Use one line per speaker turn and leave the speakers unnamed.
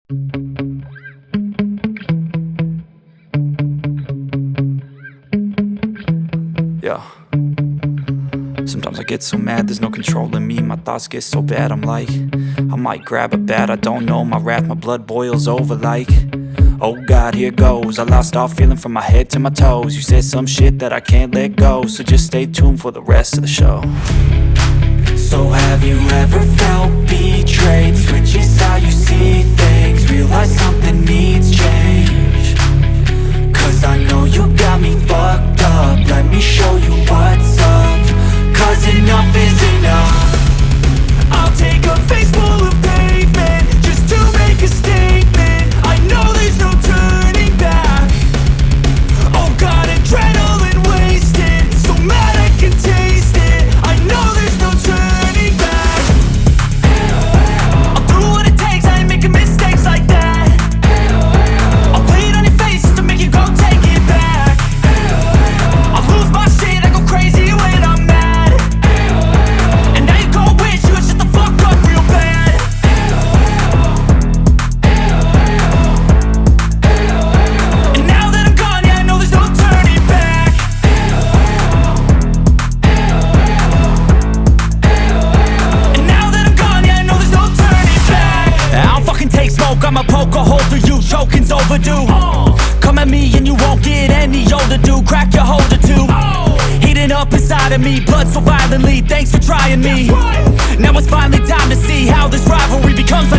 Yeah. Sometimes I get so mad, there's no controlling me. My thoughts get so bad, I'm like, I might grab a bat, I don't know. My wrath, my blood boils over like, oh God, here goes. I lost all feeling from my head to my toes. You said some shit that I can't let go, so just stay tuned for the rest of the show. So have you ever felt betrayed? Switches how you see things, realize something needs change. Cause I know you got me fucked up, let me show you what's up. Cause enough is enough. I'll take a face full of pavement just to make a statement. I know there's no turning back. Oh God, adrenaline wasted, so mad I can taste it. I know there's no turning back. I'll do what it takes, I ain't making mistakes like that. I'll play it on your face to make you go take it back. I'll lose my shit, I go crazy when I'm mad. And now you go wish you would shut the fuck up real bad. And now that I'm gone, yeah, I know there's no turning back. And now that I'm gone, yeah, I know there's no turning back. I don't fucking take smoke, I'ma poke a hole through you, choking's overdue. Come at me and you won't get any older, dude. Crack your holder too. Heating up inside of me, blood so violently, thanks for trying me. Now it's finally time to see how this rivalry becomes